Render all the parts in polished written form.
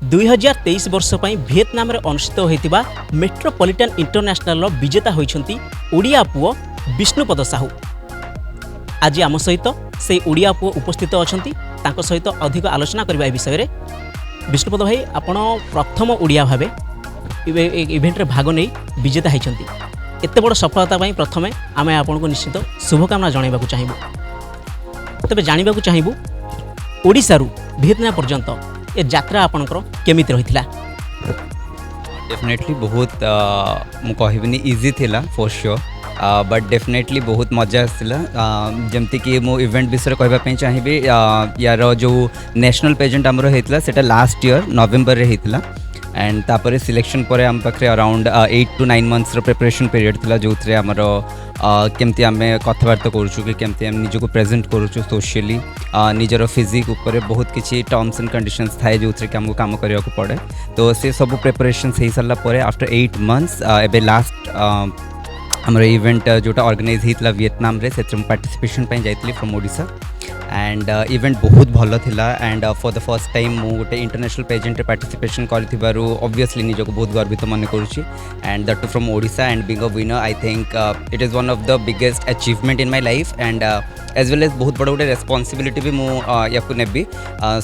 2023 वर्ष पर भिएतनाम में अनुष्ठित होता मेट्रोपॉलिटन इंटरनेशनल विजेता होती ओडिया पुओ विष्णुपद साहू। आज आम सहित से ओडिया पुओ उपस्थित अच्छा सहित अधिक आलोचना करने विषय में। विष्णुपद भाई आपण प्रथम ओडिया भाव इवेंट भाग नहीं विजेता होती एत बड़ सफलता प्रथम आम आपको निश्चित शुभकामना जनवाक चाहबू। तेज जानवा चाहबू ओडिशा रु भिएतनाम पर्यंत ये यात्रा आपणकर केमिति रहिथिला? डेफिनेटली बहुत मु कहबिनी इजी थिला फॉर श्योर, बट डेफिनेटली बहुत मजा आसला। जमती कि मु इवेंट विषय कहवाई चाहिए यार जो नेशनल पेजेंट आमर होता सेटा लास्ट ईयर नवेम्बर रे होता एंड तापर सिलेक्शन पर आम पाखे around 8 to 9 months preparation period थिला जो आमर केमती आम कथबार्ता करूँ कि केमती आम निजको प्रेजेंट करूँ सोशली निजर फिजिक उपर बहुत किसी टर्म्स एंड कंडीशंस थाए जो कि आमको काम करने को पड़े। तो से सब प्रिपरेशन हो सारापर आफ्टर 8 months एबे लास्ट आमर इवेंट जोटा ऑर्गेनाइज होता विएतनाम रे से पार्टिसिपेशन जाइए फ्रॉम ओडिशा एंड इवेंट बहुत भल थिला and for the first time मु गोटे इंटरनेशनल पेजेंट पार्टिसिपेशन करूँ ऑब्वियसली निजको बहुत गर्वित मन करुँची and that too from Odisha and being a winner I think it is one of the biggest achievement in my life and as well as बहुत बड़ा गोटे रेस्पॉन्सिबिलिटी भी मुझे नेबी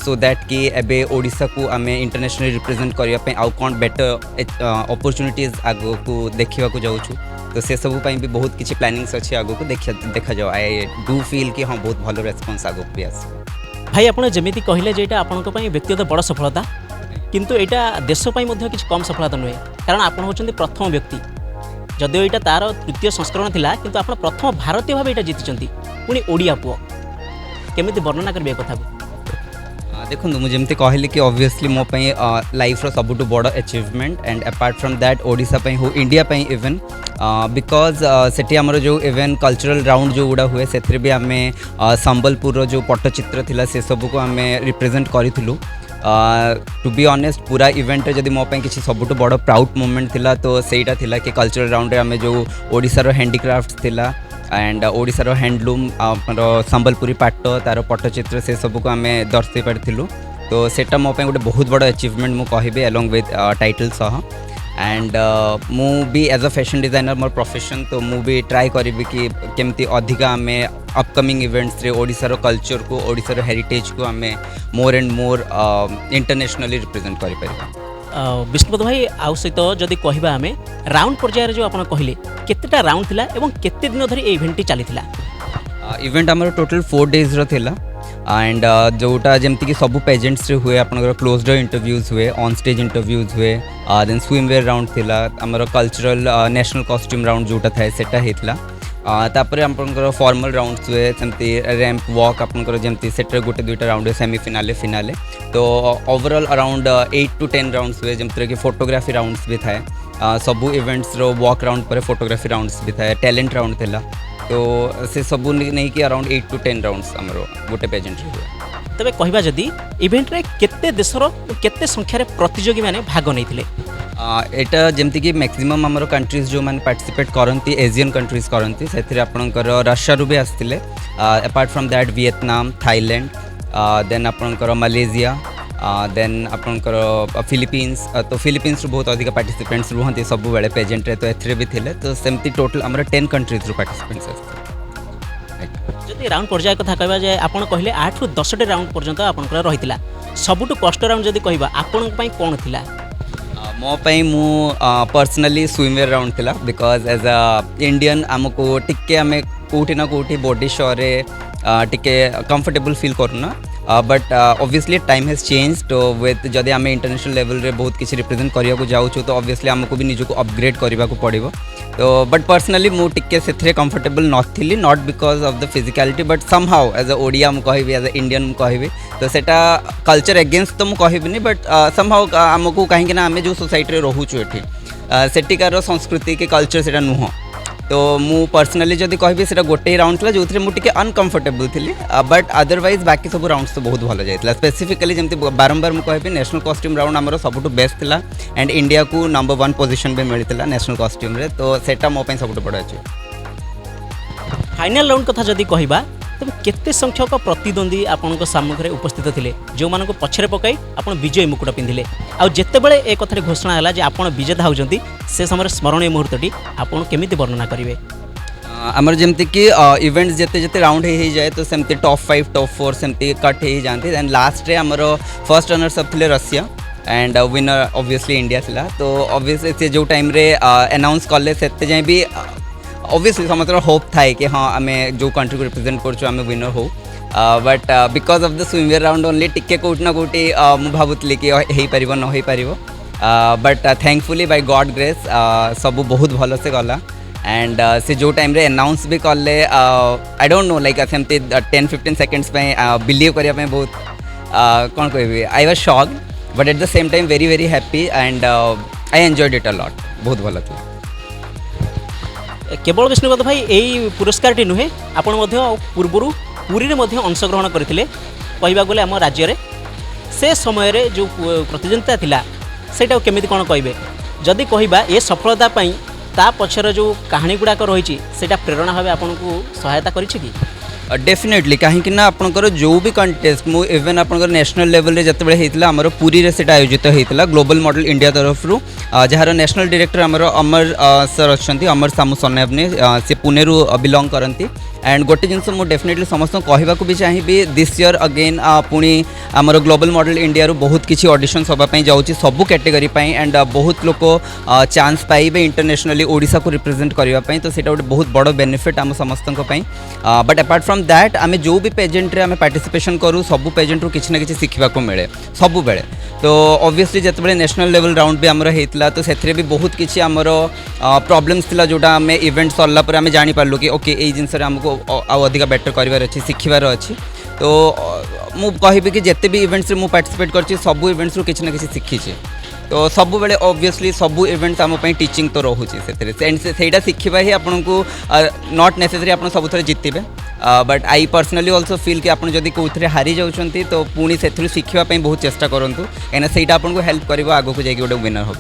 सो दैट कि एबे ओडिशा को आम इंटरनेशनली रिप्रेजेंट करने आउ कौन बेटर अपॉर्चुनिटीज आगो को देखा जाऊँ। तो से सब भी बहुत किसी प्लानिंग्स अच्छी आगो को देखा जाओ। आई डू फील कि हाँ बहुत भल रेस्पॉन्स आगो भी आस। भाई आपने जमी कहले जे एटा आपन व्यक्तिगत बड़ सफलता किंतु यहाँ देशपाई किसी कम सफलता नुहे कारण आप होती प्रथम व्यक्ति जदिव यहाँ तार तृतीय संस्करण थिला किंतु आप प्रथम भारतीय भाव यहाँ जीति पुणी ओडिया पुओ केमिति वर्णना करेंगे कथा? देखो मुझे कहली कि ऑब्वियसली मो लाइफ रो सबुठ बड़ achievement and apart from that Odisha हो इंडिया इवन बिकॉज सेठी आमर जो इवेन कल्चरल राउंड जो गुड़ा हुए से भी आम संबलपुर जो पट्टचित्र थिला से सब को आम रिप्रेजेंट करूँ। टू बी ऑनेस्ट पूरा इवेंट जब मो किसी सबुठ बड़ प्राउड मोमेंट थिला तो सहीटा थिला कि कल्चरल राउंड रे आम जो ओडिशार हैंडीक्राफ्ट थिला एंड ओडिशार हैंडलूम संबलपुरी पाट तार पट्टचित्र से सब को आम दर्शाई पार्थिलु। तो सेटा मो गोटे बहुत बड़ अचीवमेंट मु कहबी अलॉन्ग विथ टाइटल सह एंड मु भी एज अ फैशन डिजाइनर मोर प्रोफेशन तो मु भी ट्राई करी कि केमती अधिका आम अपकमिंग इवेंट्स रे ओडिशार कल्चर को ओडिशार हेरिटेज को आम more and more internationally represent करि परिबा। विष्णुपद भाई आउ सहित जदि कहबा आम राउंड पर्यायर जो आप कहले केतेटा राउंड थिला एवं केते दिन धरी इवेंट चली थिला? इवेंट आमर टोटल 4 days रो थिला एंड जोटा जमती कि सब पेजेंट्स रे हुए आपनकर क्लोज्ड इंटरव्यूज हुए ऑन स्टेज इंटरव्यूज हुए देन स्विमवेयर राउंड थिला आमर कल्चरल नेशनल कॉस्ट्यूम राउंड जोटा थाए सेटा हेतला तापर आपनकर फॉर्मल राउंड्स हुए सेमती रैंप वॉक आपनकर जमती सेटर गोटे दुईटा राउंड सेमीफिनाले फिनाले। तो ओवरऑल अराउंड 8 to 10 राउंड्स हुए जमती कि फोटोग्राफी राउंड्स भी थाए सबू इवेंट्स रो वॉक राउंड पर फोटोग्राफी राउंड्स भी थाए टैलेंट राउंड थिला। तो से सबू नहीं कि अराउंड 8 to 10 राउंड्स आमर गोटे पेजेंट रे हुए। तबे कहबा जदि इवेंट रे केते देशर केते संख्या रे प्रतियोगी माने भाग नै थिले? एटा जमती कि मैक्सिमम आमर कंट्रीज जो माने पार्टिसिपेट करती एशियन कंट्रीज करती से आपणकर रशिया रू भी आसते apart from that Vietnam Thailand then आपणकर मलेशिया देन आपणकर फिलीपीन्स। तो फिलीपीन्स रू बहुत अधिक पार्टिसिपेंट्स रुहती सब बेले पेजेंट रे तो एथरे भी थिले। तो सेमती टोटल आमर 10 कंट्रीज रू पार्टिसिपेंट्स आसते। जदि राउंड पर्याय कथा कहबा जे आपण कहले 8 ରୁ 10 राउंड पर्यंत आपनकर रहितिला सबुठ कष्ट राउंड जदि कहबा आपण पई कोन थिला? मो मु पर्सनली स्विमवेयर राउंड थिला बिकॉज एज अ इंडियन आमको टिके आम कोठी ना कोठी बॉडी शोरे टिके कंफर्टेबल फील करूना but obviously time has change तो विथ जदि आम इंटरनेशनल लेवल रे बहुत किसी रिप्रेजेंट करने जाऊँ तो ऑब्वियसली आमको भी निजको अपग्रेड करने को पड़ो। तो बट पर्सनली मु टिके से कंफर्टेबल नथिली not because of the physicality but somehow as a Odia मु कहबी एज अ इंडियन मु कहबी तो सेटा कल्चर एगेंस्ट तो मु कहबिनी बट समहाउ आमको कहीं ना आम जो सोसाइटी रे रहूछु एठी सेटिकार संस्कृति के कल्चर सेटा नुह। तो मु पर्सनली जदि कहबी सेटा गोटे ही राउंड था जो मु टिके अनकंफर्टेबल थी बट अदरवाइज बाकी सब राउंड्स तो बहुत भल जाइए। स्पेसिफिकली जमती बारंबार मु कहबी नेशनल कॉस्ट्यूम राउंड आमर सबुठ बेस्ट थिला एंड इंडिया को नंबर 1 पोजीशन भी मिलता नेशनल कॉस्ट्यूम रे। तो सेटा मो पई सबुठ बड़ अछि। फाइनल राउंड कथा जदि कहबा तेज केते संख्यक प्रतिद्वंदी आपण सम्मुखें उपस्थित थे जो मानक पछरे पकाई आप विजय मुकुट पिंधिले आउ जितेबले ए कथार घोषणा है कि आप विजेता होती से समय स्मरणीय मुहूर्तटी आपड़ केमी वर्णना करेंगे आमर जमती कि इवेंट्स जिते जिते राउंड हो जाए तो सेमती टॉप 5 टॉप 4 सेमती कट हो जाती एंड लास्ट रे आमर फर्स्ट रनर्स अप थे Russia and winner obviously India थिला तो ऑब्वियसली से जो टाइम रे अनाउंस कले से जाए भी ऑब्वियसली समस्त होप थाए कि हाँ आम जो कंट्री को रिप्रेजेंट कर विनर हो but because of the swimwear round only टिके कोट ना कोटी मु भावुली कि हो पार न हो पार but thankfully by God grace सब बहुत भल से गला एंड से जो टाइम रे अनाउंस भी कले आई डोंट नो लाइक सेमती 10-15 सेकेंड्स बिलीव करने बहुत कौन कह I was shocked but at the same time very very happy and I enjoyed it a lot बहुत भल था केवल विष्णुपद भाई यही पुरस्कार नुहे आपण पूर्वर पुरी में अंशग्रहण करते कहवाक गले आम राज्य में से समय रे जो प्रतिद्वंदिता थिला सेटा केमिति कौन कहे जदि कहबा ये सफलता ता पछर जो कहानी गुड़ाक रही प्रेरणा भाव आपन को सहायता करिछि कि डेफिनेटली कहीं ना आपंकर जो भी कंटेस्ट मु इवेन आपंकर नेशनल लेवल रे जतबे हेतिला हमर पूरी रे सेटा आयोजित हेतिला ग्लोबल मॉडल इंडिया तरफ रु जहार नेशनल डायरेक्टर हमर अमर सर अच्छंती अमर सामू सन्याब ने से पुणे रु बिलोंग करंती एंड गोटे जिनस मु डेफिनेटली समस्त कहवा को भी चाहिए दिस ईयर अगेन पुणी आमर ग्लोबल मॉडल इंडिया रु बहुत किसी ऑडिशन सभा पई जाउची सबु कैटेगरी पई एंड बहुत लोक चांस पाइबे इंटरनेशनली ओडिशा को रिप्रेजेंट करबा पई तो सेटा गोटे बहुत बड़ बेनिफिट आम समस्तन पई बट अपार्ट फ्रॉम दैट आम जो भी पेजेंट रे आम पार्टिसिपेशन करूँ सबू पेजेंट रु किसी ना किसी शिखा मिले सबु बेले तो ऑब्वियसली जिते नेशनल लेवल राउंड भी आमर होता तो से भी बहुत किसी आमर प्रॉब्लम्स थिला जोटा आम इवेंट सरला पर आम जानी पार्लु कि ओके ये जिनस आमको अधिका बेटर करार अच्छी शिखबार अच्छी तो मु कहबी कि जिते भी इवेंट्स रे मु पार्टिसिपेट करछि सबु इवेंट्स रु किसी ना किसी शिखी तो सबु बेले ऑब्वियसली सबु इवेंट्स आम टीचिंग तो रोचे से शिखा ही आपन को नॉट नेसेसरी आप सब थे जितबे but I personally also feel कि आपन जदि कौन हारी जाउछंती तो पुणी से शिखापी बहुत चेष्टा करूँ कहीं से आपको हेल्प कर आगे को जाकि गोटे विनर हो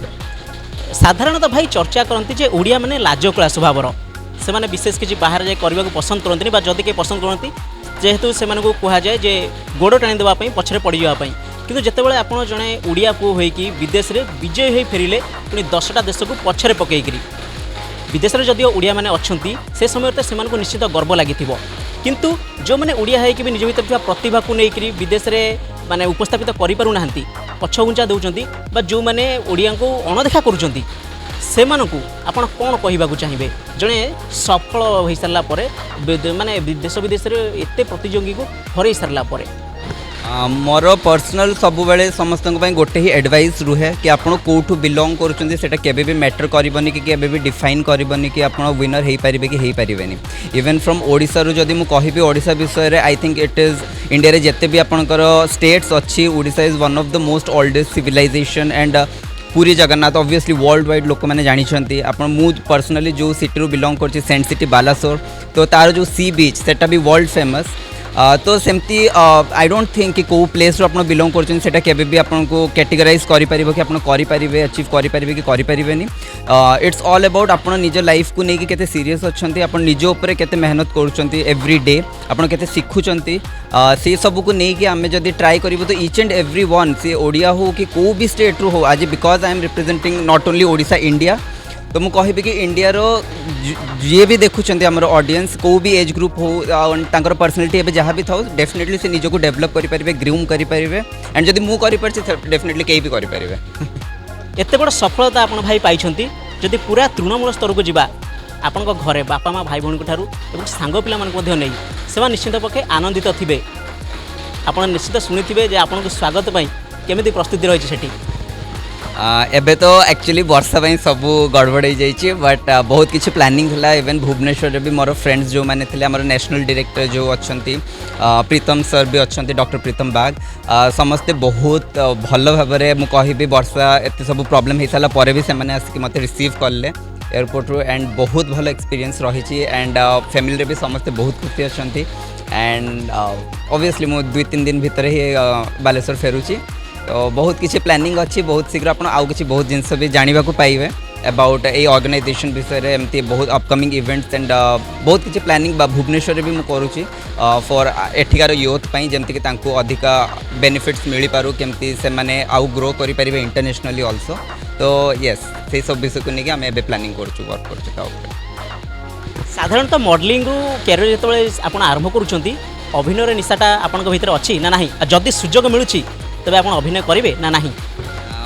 साधारणतः भाई चर्चा करती जे ओडिया माने लाजकुला स्वभावर से माने विशेष किसी बाहर जाए करने को पसंद करते जदि के पसंद करती जेहेतु से कहुए जे गोड़ टाणी देवाई पछरे पड़ जावाई किंतु जितेबाला आप जड़े ओडिया पुओ होइकी विदेश में विजय हो फेरिले पुणी 10टा देश को पछरे पकईकरी विदेश में जदिव ओडिया मैंने अच्छा से समय से निश्चित गर्व लगी किंतु जो मैंने ओडिया है भी निज भर प्रतिभा को लेकर विदेश में माने उपस्थापित करें पछघुंचा दौरान जो मैंने ओडिया को अणदेखा करुँच से आपण कौन कहवाक चाहिए जड़े सफल हो सारापर माने देश विदेश में एत प्रतियोगी को हर सारापर मोर पर्सनल सब बेले समस्त गोटे ही एडवाइस रुहे कि आपड़ कौटू बिलोंग करें मैटर करनी कि केबे भी डिफाइन करनी कि आप विनर हो पारे कि हो पारे इवेन फ्रॉम ओडिशा रु जदि मु कहिबी ओडिशा विषय रे I think it is India रे जिते भी आपंकर स्टेट्स अच्छी Odisha is one of the most oldest civilization and Puri Jagannath obviously world wide लोक मैंने जानते आपन मु पर्सनली जो सिटी रू बिलोंग कर सेंट सिटी बालासोर तो तार जो सी बीच सेटा भी वर्ल्ड फेमस तो सेमती आई डोंट थिंक कि कौ प्लेस रू आप बिलोंग कर भी आपको कैटेगराइज करें कि आप करें अचीव करें कि करें इट्स ऑल अबाउट आप निज लाइफ को लेकिन केते सीरीयस अच्छा आप निज उपर केते मेहनत कर एवरी डे आप केते शिखुंट से सब को लेकिन आम जब ट्राए कर तो ईच एंड एवरी वन से ओडिया हो कि कौ भी स्टेट रू हो आज because I am representing not only Odisha India तो मुझे कहबी कि इंडिया जी भी देखुं आम ऑडियंस को भी एज ग्रुप हो पर्सनालीटी एवं जहाँ भी था डेफिनेटली से निजक डेभलप करेंगे ग्रूम करेंगे एंड जब मुझे डेफिनेटली कहीं भी करेंगे एत बड़ सफलता आप भाई पाई जदि पूरा तृणमूल स्तर को जावा आपण घरे बापा माँ भाई भौणी ठारू और सांग पिला नहीं से निश्चित पक्षे आनंदित थे आप निश्चित शुणी जे आपन स्वागत केमी प्रस्तुति रही है एबे तो एक्चुअली वर्षा सबू गड़बड़ हो जाइए बट बहुत किसी प्लानिंग था इवेन भुवनेश्वर भी मोर फ्रेंड्स जो मैंने थे आम नेशनल डायरेक्टर जो अच्छा प्रीतम सर भी अच्छा डॉक्टर प्रीतम बाग समस्ते बहुत भल भाव में कहबी वर्षा एत सब प्रॉब्लम हो सारा भी से आसिक मत रिसीव कले एयरपोर्ट रू एंड बहुत भल एक्सपीरियंस रही एंड फैमिली भी समस्ते बहुत खुशी अच्छा एंड ऑब्वियसली मु 2-3 दिन भितर ही बालेश्वर फेरुची तो बहुत किसी प्लानिंग अच्छी बहुत शीघ्र आप आउ किसी बहुत जिनस भी जानवा पाइबे अबाउट ए ऑर्गेनाइजेशन विषय एमती बहुत अपकमिंग इवेंट्स एंड बहुत किसी प्लानिंग भुवनेश्वर भी मुझे फॉर एठिकार यूथ पाई जमती कि अधिक बेनिफिट्स मिल पारू केमती से माने आउ ग्रो करें इंटरनेशनली ऑल्सो तो येस से सब विषय को लेकिन आम ए प्लानिंग कर वर्क कर साधारणतः मॉडलिंग कैरियर जो आप आरंभ करुँच अभिनय निशाटा आपण भीतर अच्छी ना नहीं जदि सुजोग मिलूँ तेज आप अभिनय करेंगे ना नहीं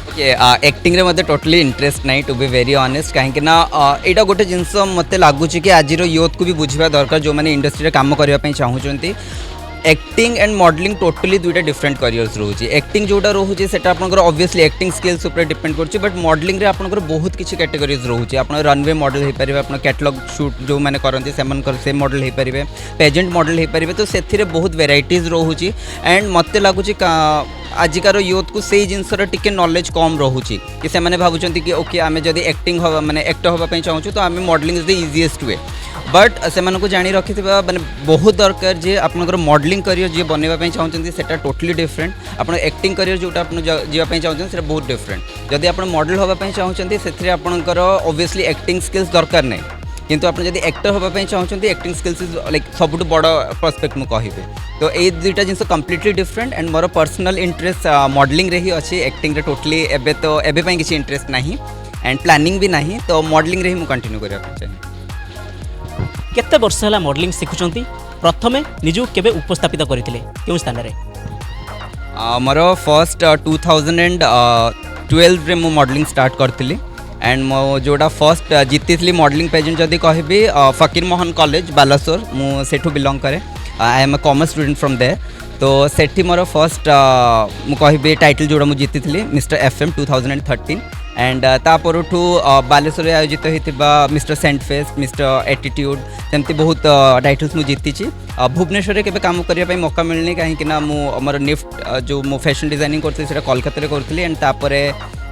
ओके एक्टिंग रे मते टोटली इंटरेस्ट नहीं टू बी वेरी ऑनेस्ट कहीं ना यहाँ गोटे जिनस मत लगुच कि आज यूथ को भी बुझा दरकार जो मैंने इंडस्ट्री काम करने चाहूँगी एक्टिंग एंड मॉडलिंग टोटली दुईटा डिफरेंट करियर्स रोचे एक्टिंग जोटा रोचे सेटा आपनकर ऑब्वियसली एक्टिंग स्किल्स ऊपर डिपेंड करछि बट मॉडलिंग रे आपनकर बहुत किछि कैटेगरीज रोचे आपण रनवे मॉडल हे परिबे आपण कैटलॉग शूट जो माने करंती सेमनकर से मॉडल हे परिबे पेजेंट मॉडल हे परिबे तो सेथिरे बहुत वेराइटीज रोहुची एंड मते लागुची आजिकार यूथ को से जिनसर टिके नॉलेज कम रोचे कि से माने भाबुचंती कि ओके आमे जदी एक्टिंग हो माने एक्टर होबा पई चाहूछु तो आमे modelling is the easiest way but से जाणी रखि माने बहुत दरकार जे आपनकर मॉडलिंग करियर जे बनवाई चाहते सेटा टोटली डिफरेंट आप एक्टिंग करियर जोटा आप जावाई चाहते हैं बहुत डिफरेंट जदि आप मॉडल होगापी चाहते से आपंकर ऑब्वियसली एक्टिंग स्किल्स दरकार नहीं किंतु आप जब एक्टर होगापी चाहते एक्टिंग स्किल्स इज लाइक सबुठ बड़ प्रोस्पेक्ट मुझे कहे तो ये दुईटा जिन completely different and more personal interest modelling रे ही अच्छी एक्टिंग रे टोटली एबे तो एबे किसी इंटरेस्ट नहीं एंड प्लानिंग भी नहीं तो मॉडलिंग रे ही मुझे कंटिन्यू करने चाहिए केते वर्ष है मॉडलिंग शिखुंट प्रथमे निजु केबे उपस्थापित करथिले केउ स्थान रे मोर फर्स्ट 2012 रे मु मॉडलिंग स्टार्ट करथिली एंड मो जोड़ा फर्स्ट जीती मॉडलिंग पेजेंट जदि कहबी फकीर मोहन कॉलेज बालासोर मु सेठू बिलोंग करे I am a commerce student from there तो सेठी मोर फर्स्ट मु कहबी टाइटल जोड़ा मु जीती मिस्टर एफएम 2013 एंड तापरठू बालेश्वर आयोजित होता mister saint face mister attitude सेमती बहुत टाइटल्स मु जीती भुवनेश्वर के काम करने मौका मिलनी कहीं मोर निफ्ट जो मो फैशन डिजाइनिंग करती कोलकाता करी एंड तापर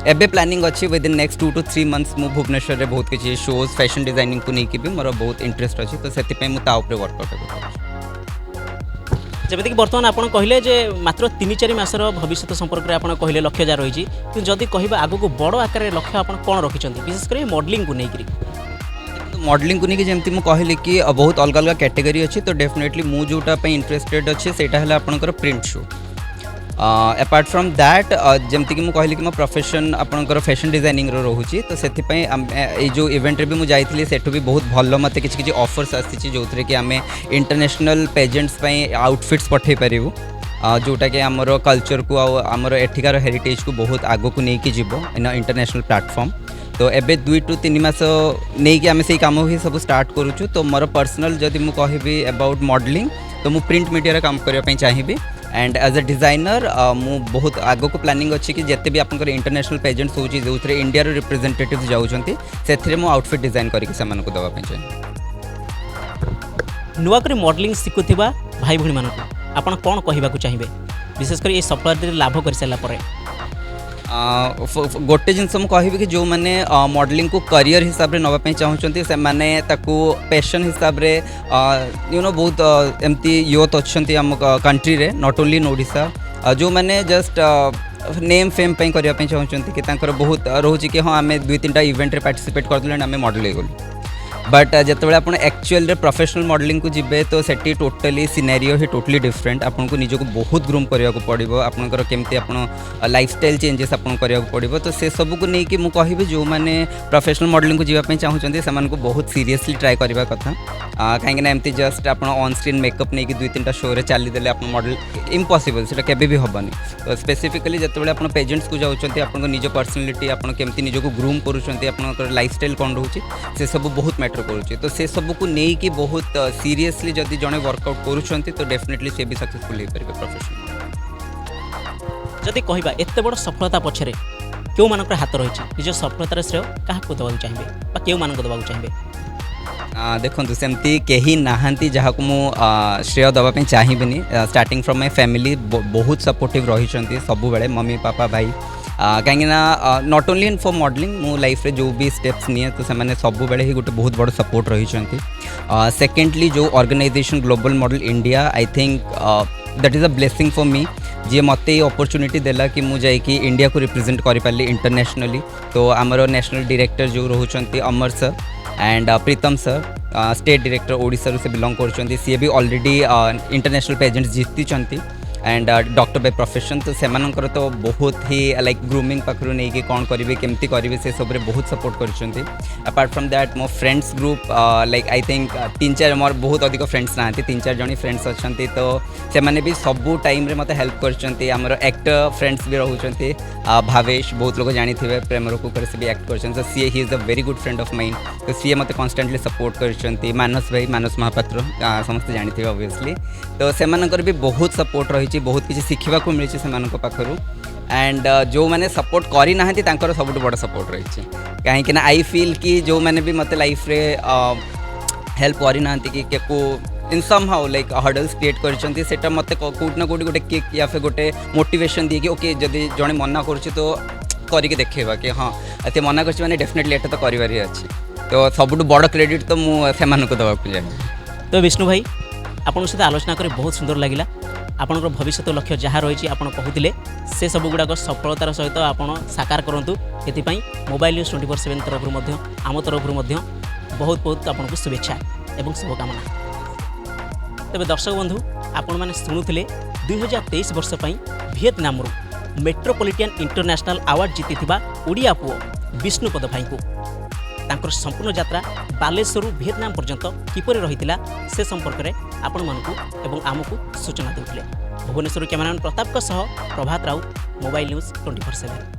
एबे प्लानिंग अच्छी विदिन नेक्स्ट 2 to 3 months मु भुवनेश्वर में बहुत किसी शोज फैशन डिजाइनिंग को लेकिन भी मोर बहुत इंटरेस्ट अच्छी तो से मुझे वर्कआउट जमीक बर्तमान आप कहले जे मात्र 3-4 मासर भविष्य संपर्क में आप कहले लक्ष्य जहाँ रही कि जदि कह आग को बड़ आकार लक्ष्य आप कौन रखिंट विशेषकर मॉडलिंग को लेकर मॉडलिंग को लेकिन जमी मुझे कहली कि बहुत अलग अलग कैटेगरी अच्छी तो डेफिनेटली मु जोटा इंटरेस्टेड अच्छे से आपंकर print show apart from that जमती कि कहली कि मो प्रोफेशन आपंकर फैशन डिजाइनिंग रोचे तो से जो इवेंट भी मुझे सेठू भी बहुत भल मत किसी ऑफर्स आसी जो कि आम इंटरनेशनल पेजेंट्स आउटफिट्स पठे पारू जोटा कि आमर कल्चर को आमर एठिकार हेरिटेज को बहुत आग को लेकिन जीव इन इंटरनेशनल प्लेटफॉर्म तो एबे 2 to 3 मास नहीं कि आम से काम ही सब स्टार्ट करूँ तो मोर पर्सनल जदि मु कहबी अबाउट मॉडलिंग तो मु प्रिंट मीडिया काम करने चाहिए एंड एज अ डिजाइनर मु बहुत आग को प्लानिंग अच्छी कि जिते भी आपंकर इंटरनेशनल पेजेंट्स होची जो इंडिया रिप्रेजेंटेटिव्स जाउछंती सेथिरे मु आउटफिट डिजाइन करके सेमान को दवा चाहिए नुआ कर मॉडलिंग शिखुवा भाई भणी मानक आपण कौन कहवाक चाहिए विशेषकर ये सफलता लाभ कर सारा पर गोटे जिनस मुझे कि जो मैंने मॉडलिंग को करियर हिसाब से नापी चाहते से माने पैशन हिसाब रे यू नो बहुत एमती यूथ अच्छा आम कंट्री रे नॉट ओनली इन ओडिशा जो मैंने जस्ट नेम फेम करने चाहते कि बहुत रोचे कि हाँ आम 2-3टा इवेंट रे पार्टिसिपेट करते आम मॉडल हो बट जिते आप एक्चुअल प्रोफेशनल मॉडलिंग को जीवे तो सेठी टोटली सिनेरियो ही टोटली डिफरेंट आपको निजको बहुत ग्रूम करने पड़ो आपंकर केमती आप लाइफस्टाइल चेंजेस आपको करने पड़ो तो से सब को लेकिन मुझे कहबी जो मैंने प्रोफेशनल मॉडलिंग को जीवाई चाहते से बहुत सीरियसली ट्राए करवा कथा कहीं एमती जस्ट आप ऑन स्क्रीन मेकअप नहीं 2-3टा शो रे चलीदे आप मॉडल इम्पॉसिबल से केबे भी हेनी तो स्पेसिफिकली जिते आप पेजेंट्स को जाऊँच आप निज पर्सनालीटी आप केमती निजको ग्रूम कर लाइफस्टाइल कौन रोचे से सब बहुत मैटर करुचे तो से सब को लेकिन बहुत सीरियसली जदि जड़े वर्कआउट करुँच तो डेफिनेटली से भी सक्सेसफुल हो पारे प्रोफेशन जदि कहवा एत बड़ सफलता पछरे क्यों मानकर हाथ रही निज सफलतार श्रेय क्या देवाक चाहिए क्यों मानक देवाक चाहिए देखो सेमती कहीं नहांती जहाँ को मु श्रेय दवाई चाहिए स्टार्टिंग फ्रॉम माय फैमिली बहुत सपोर्टिव रही सब बेले मम्मी पापा भाई कहीं not only in for modelling मो लाइफ रे जो भी स्टेप्स निए तो से सब बेले ही गोटे बहुत बड़ सपोर्ट रही सेकेंडली जो organisation global model India I think that is a blessing for me जी मत ये अपॉर्चुनिटी देला कि मुझे कि इंडिया को रिप्रेजेंट कर पारि इंटरनेशनली। तो आमर नेशनल डायरेक्टर जो रोचंती Amar sir and Pritam sir state director Odisha से बिलोंग कर सी भी ऑलरेडी इंटरनेशनल पेजेंट जीति एंड डॉक्टर बाय प्रोफेशन। तो सेमानंकर तो बहुत ही लाइक ग्रूमिंग पाखु नहीं कि कौन करेंगे केमती करेंगे से सब बहुत सपोर्ट कर। अपार्ट फ्रॉम दैट मो friends group like I think 3-4 मोर बहुत अधिक फ्रेंड्स ना 3-4 जन फ्रेंड्स अच्छा। तो सेमाने भी सबू टाइम रे मते हेल्प कर। एक्टर फ्रेंड्स भी रोचंती भावेश बहुत लोग जानी थे प्रेम कुकर से भी एक्ट कर। सी ही is a very good friend of mine. तो सी मते कॉन्स्टेंटली सपोर्ट कर। मानस भाई मानस महापात्र समस्त जानी थे ऑब्वियसली। तो सेमानंकर भी बहुत सपोर्ट रही बहुत किसी शिखा मिली से पाखर। एंड जो मैंने सपोर्ट करना सब बड़ सपोर्ट रही कहीं आई फिल कि जो मैंने भी मत लाइफ रे हेल्प करना कि in somehow like hurdles create कर मत कौट ना कौट गोटे किक या फिर गोटे मोटिवेशन दिए कि ओके जदि जड़े मना कर तो करके देखा कि हाँ ये मना कर डेफिनेटली एटा तो कर अच्छी। तो सब बड़ क्रेडिट तो मुझे देवाक जाए। तो विष्णु भाई आपन सहित आलोचना कर बहुत सुंदर लगिला। आपनकर भविष्य लक्ष्य जहाँ रही आपन कहते से सब गुड़ाक सफलतार सहित आपन साकार करूँ। ये मोबाइल न्यूज़ 24/7 तरफ आम तरफ बहुत बहुत आपको शुभेच्छा एवं शुभकामना। तेज दर्शक बंधु आपण मैंने शुणुले 2023 वर्ष भिएतनाम मेट्रोपॉलिटन इंटरनेशनल अवार्ड जीति ओडिया पुओ विष्णुपद भाई को तांकर संपूर्ण यात्रा बालेश्वर भिएतनाम पर्यंत किपरि रही से संपर्क में आपण मानकु एवं आमको सूचना देउथिले। भुवनेश्वर कैमरामैन प्रताप प्रभात राउत मोबाइल न्यूज़ 24/7।